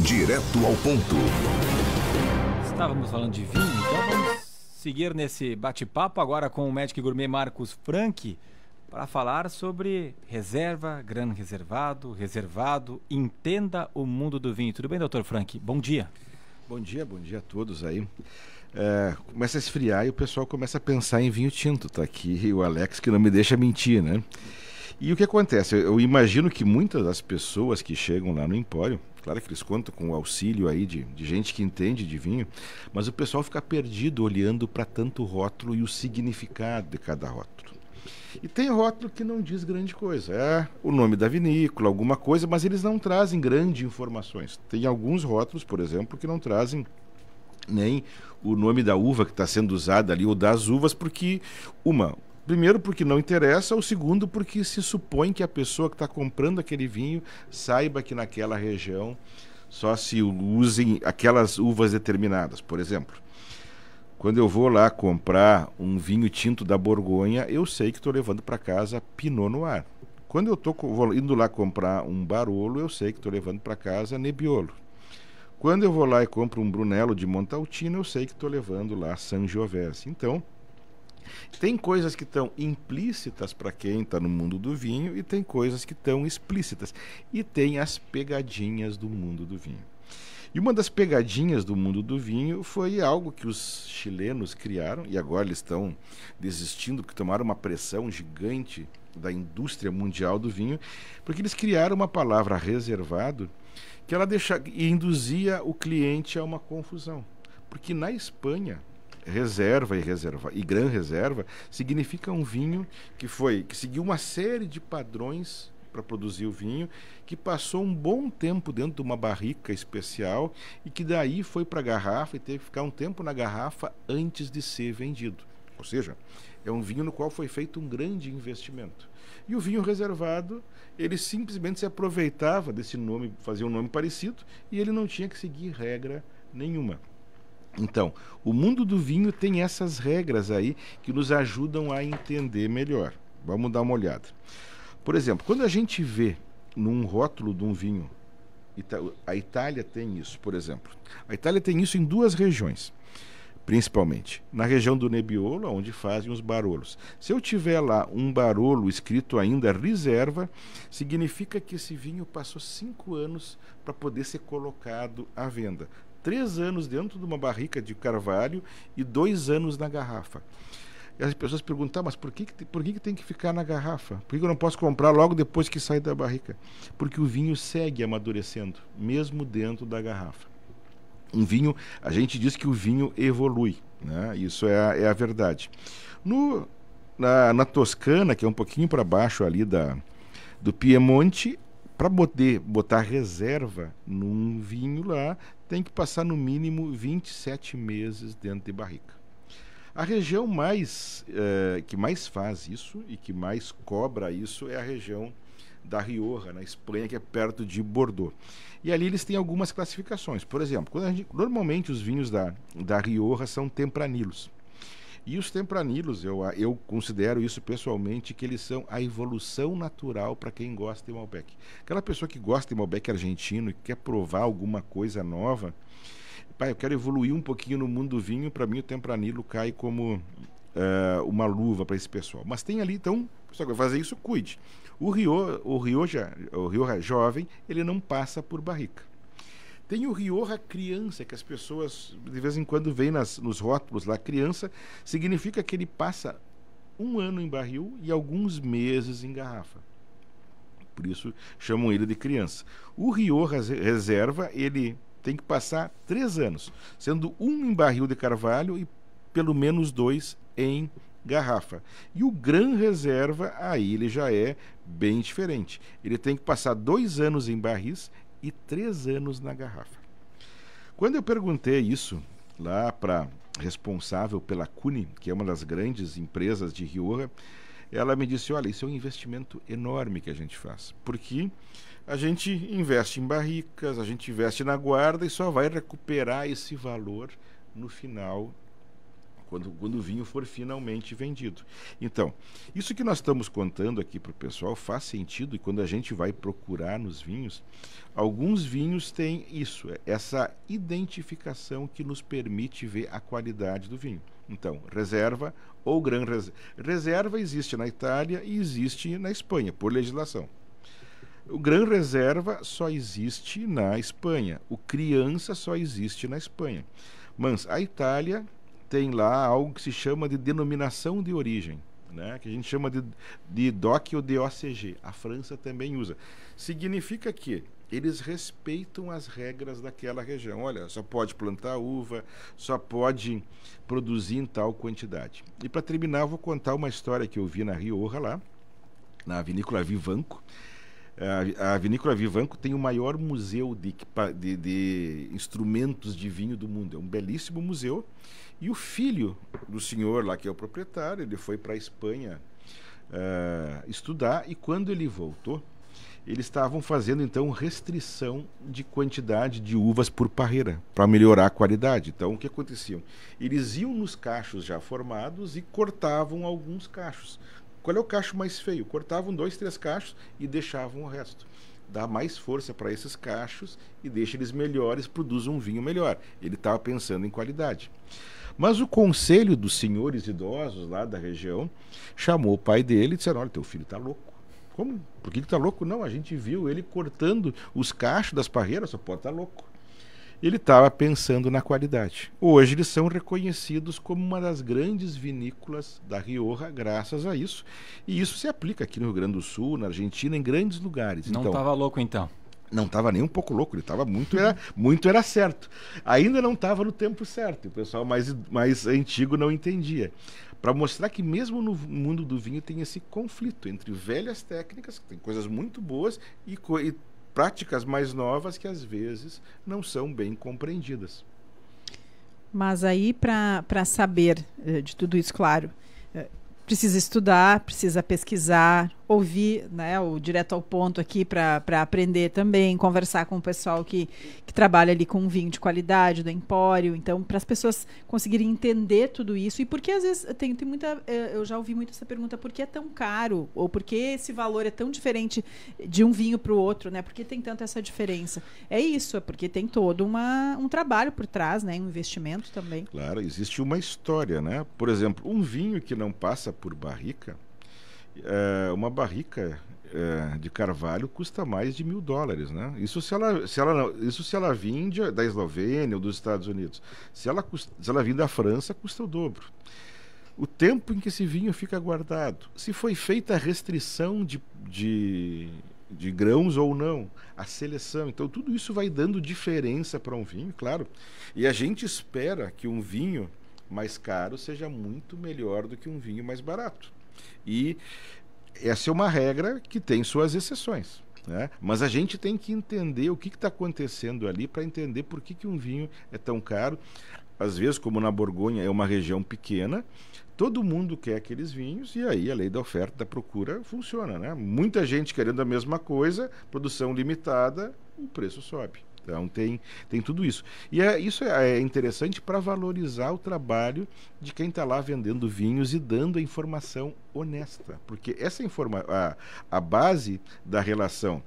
Direto ao ponto. Estávamos falando de vinho, então vamos seguir nesse bate-papo agora com o médico gourmet Marcos Franck para falar sobre reserva, grão reservado, reservado. Entenda o mundo do vinho. Tudo bem, doutor Franck? Bom dia. Bom dia a todos aí. Começa a esfriar e o pessoal começa a pensar em vinho tinto. Tá aqui o Alex que não me deixa mentir, né? E o que acontece? Eu imagino que muitas das pessoas que chegam lá no Empório, claro que eles contam com o auxílio aí de gente que entende de vinho, mas o pessoal fica perdido olhando para tanto rótulo e o significado de cada rótulo. E tem rótulo que não diz grande coisa, é o nome da vinícola, alguma coisa, mas eles não trazem grandes informações. Tem alguns rótulos, por exemplo, que não trazem nem o nome da uva que está sendo usada ali, ou das uvas, porque primeiro porque não interessa, ou segundo porque se supõe que a pessoa que está comprando aquele vinho saiba que naquela região só se usem aquelas uvas determinadas. Por exemplo, quando eu vou lá comprar um vinho tinto da Borgonha, eu sei que estou levando para casa Pinot Noir. Quando eu estou indo lá comprar um Barolo, eu sei que estou levando para casa Nebbiolo. Quando eu vou lá e compro um Brunello de Montalcino, eu sei que estou levando lá Sangiovese. Então, tem coisas que estão implícitas para quem está no mundo do vinho e tem coisas que estão explícitas. E tem as pegadinhas do mundo do vinho. E uma das pegadinhas do mundo do vinho foi algo que os chilenos criaram, e agora eles estão desistindo porque tomaram uma pressão gigante da indústria mundial do vinho, porque eles criaram uma palavra reservado que ela induzia o cliente a uma confusão. Porque na Espanha, reserva e gran reserva significa um vinho que seguiu uma série de padrões para produzir o vinho, que passou um bom tempo dentro de uma barrica especial e que daí foi para a garrafa e teve que ficar um tempo na garrafa antes de ser vendido. Ou seja, é um vinho no qual foi feito um grande investimento. E o vinho reservado, ele simplesmente se aproveitava desse nome, fazia um nome parecido, e ele não tinha que seguir regra nenhuma. Então, o mundo do vinho tem essas regras aí que nos ajudam a entender melhor. Vamos dar uma olhada. Por exemplo, quando a gente vê num rótulo de um vinho, a Itália tem isso, por exemplo. A Itália tem isso em duas regiões, principalmente. Na região do Nebbiolo, onde fazem os Barolos. Se eu tiver lá um Barolo escrito ainda Riserva, significa que esse vinho passou 5 anos para poder ser colocado à venda. 3 anos dentro de uma barrica de carvalho e 2 anos na garrafa. E as pessoas perguntam, mas por que tem que ficar na garrafa? Por que eu não posso comprar logo depois que sai da barrica? Porque o vinho segue amadurecendo, mesmo dentro da garrafa. Um vinho, a gente diz que o vinho evolui, né? Isso é a verdade. Na Toscana, que é um pouquinho para baixo ali do Piemonte, para poder botar reserva num vinho lá, tem que passar no mínimo 27 meses dentro de barrica. A região que mais faz isso e que mais cobra isso é a região da Rioja, na Espanha, que é perto de Bordeaux. E ali eles têm algumas classificações. Por exemplo, normalmente os vinhos da Rioja são tempranilos. E os tempranilos, eu considero isso pessoalmente, que eles são a evolução natural para quem gosta de Malbec. Aquela pessoa que gosta de Malbec argentino e quer provar alguma coisa nova, eu quero evoluir um pouquinho no mundo do vinho, para mim o tempranilo cai como uma luva para esse pessoal. Mas tem ali, então, o pessoal que vai fazer isso, cuide. O Rioja jovem, ele não passa por barrica. Tem o Rioja criança, que as pessoas de vez em quando veem nos rótulos lá, criança, significa que ele passa 1 ano em barril e alguns meses em garrafa. Por isso chamam ele de criança. O Rioja reserva, ele tem que passar 3 anos, sendo 1 em barril de carvalho e pelo menos 2 em garrafa. E o Gran Reserva, aí ele já é bem diferente. Ele tem que passar 2 anos em barris e 3 anos na garrafa. Quando eu perguntei isso lá para responsável pela Cuni, que é uma das grandes empresas de Rioja, ela me disse, olha, isso é um investimento enorme que a gente faz, porque a gente investe em barricas, a gente investe na guarda e só vai recuperar esse valor no final quando o vinho for finalmente vendido. Então, isso que nós estamos contando aqui para o pessoal faz sentido, e quando a gente vai procurar nos vinhos, alguns vinhos têm isso, essa identificação que nos permite ver a qualidade do vinho. Então, reserva ou gran reserva. Reserva existe na Itália e existe na Espanha, por legislação. O Gran Reserva só existe na Espanha. O Criança só existe na Espanha. Mas a Itália tem lá algo que se chama de denominação de origem, né? Que a gente chama de DOC ou DOCG. A França também usa. Significa que eles respeitam as regras daquela região. Olha, só pode plantar uva, só pode produzir em tal quantidade. E para terminar, eu vou contar uma história que eu vi na Rioja, lá, na Vinícola Vivanco. A Vinícola Vivanco tem o maior museu de instrumentos de vinho do mundo. É um belíssimo museu. E o filho do senhor lá, que é o proprietário, ele foi para a Espanha estudar, e quando ele voltou, eles estavam fazendo então restrição de quantidade de uvas por parreira, para melhorar a qualidade. Então o que acontecia? Eles iam nos cachos já formados e cortavam alguns cachos. Qual é o cacho mais feio? Cortavam 2, 3 cachos e deixavam o resto. Dá mais força para esses cachos e deixa eles melhores, produz um vinho melhor. Ele estava pensando em qualidade. Mas o conselho dos senhores idosos lá da região chamou o pai dele e disseram: olha, teu filho está louco. Como? Por que está louco? Não, a gente viu ele cortando os cachos das parreiras, só pode estar louco. Ele estava pensando na qualidade. Hoje eles são reconhecidos como uma das grandes vinícolas da Rioja, graças a isso. E isso se aplica aqui no Rio Grande do Sul, na Argentina, em grandes lugares. Não estava louco, então? Não estava nem um pouco louco, ele estava muito era certo. Ainda não estava no tempo certo, o pessoal mais antigo não entendia. Para mostrar que mesmo no mundo do vinho tem esse conflito entre velhas técnicas, que tem coisas muito boas, e práticas mais novas que às vezes não são bem compreendidas. Mas aí, para saber de tudo isso, claro, precisa estudar, precisa pesquisar, ouvir, né, o direto ao ponto aqui para aprender também, conversar com o pessoal que trabalha ali com vinho de qualidade, do empório. Então, para as pessoas conseguirem entender tudo isso. E porque às vezes tem muita, eu já ouvi muito essa pergunta: por que é tão caro? Ou por que esse valor é tão diferente de um vinho para o outro, né? Por que tem tanta essa diferença? É isso, é porque tem todo um trabalho por trás, né? Um investimento também. Claro, existe uma história, né? Por exemplo, um vinho que não passa por barrica, uma barrica de carvalho custa mais de $1.000, né? Isso se ela vir da Eslovênia ou dos Estados Unidos. Se ela vir da França, custa o dobro. O tempo em que esse vinho fica guardado, se foi feita a restrição de grãos ou não, a seleção. Então tudo isso vai dando diferença para um vinho, claro. E a gente espera que um vinho mais caro seja muito melhor do que um vinho mais barato. E essa é uma regra que tem suas exceções, né? Mas a gente tem que entender o que está acontecendo ali para entender por que um vinho é tão caro. Às vezes, como na Borgonha é uma região pequena, todo mundo quer aqueles vinhos, e aí a lei da oferta e da procura funciona, né? Muita gente querendo a mesma coisa, produção limitada, o preço sobe. Então tem tudo isso. E isso é interessante para valorizar o trabalho de quem está lá vendendo vinhos e dando a informação honesta. Porque essa a base da relação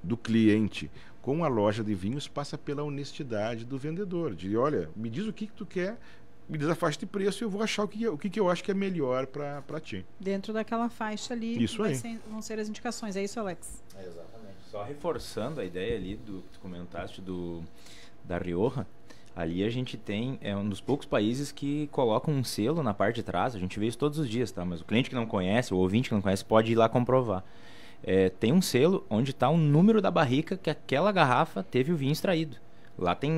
do cliente com a loja de vinhos passa pela honestidade do vendedor. De, olha, me diz o que tu quer, me diz a faixa de preço e eu vou achar o que eu acho que é melhor para ti. Dentro daquela faixa ali isso vão ser as indicações. É isso, Alex? Exatamente. Só reforçando a ideia ali do que tu comentaste da Rioja, ali a gente tem um dos poucos países que colocam um selo na parte de trás. A gente vê isso todos os dias, tá? Mas o cliente que não conhece, o ouvinte que não conhece, pode ir lá comprovar. Tem um selo onde está o número da barrica que aquela garrafa teve o vinho extraído. Lá tem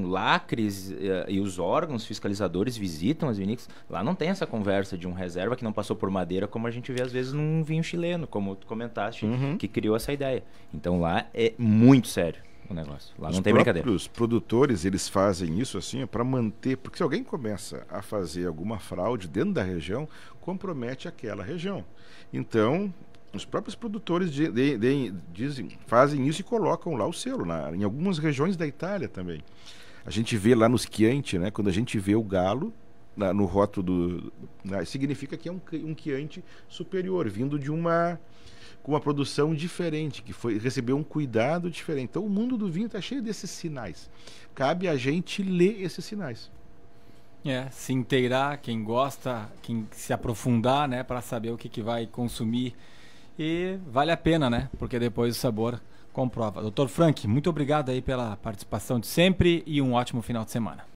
lacres e os órgãos fiscalizadores visitam as vinícolas. Lá não tem essa conversa de um reserva que não passou por madeira, como a gente vê às vezes num vinho chileno, como tu comentaste, que criou essa ideia. Então lá é muito sério o negócio. Lá não tem brincadeira. Os produtores, eles fazem isso assim para manter, porque se alguém começa a fazer alguma fraude dentro da região, compromete aquela região. Então os próprios produtores fazem isso e colocam lá o selo, em algumas regiões da Itália também. A gente vê lá nos Chianti, né, quando a gente vê o galo, no rótulo significa que é um quiante superior, vindo de com uma produção diferente, que recebeu um cuidado diferente. Então o mundo do vinho está cheio desses sinais. Cabe a gente ler esses sinais. Se inteirar, quem gosta, quem se aprofundar, né, para saber o que vai consumir. E vale a pena, né? Porque depois o sabor comprova. Dr. Frank, muito obrigado aí pela participação de sempre e um ótimo final de semana.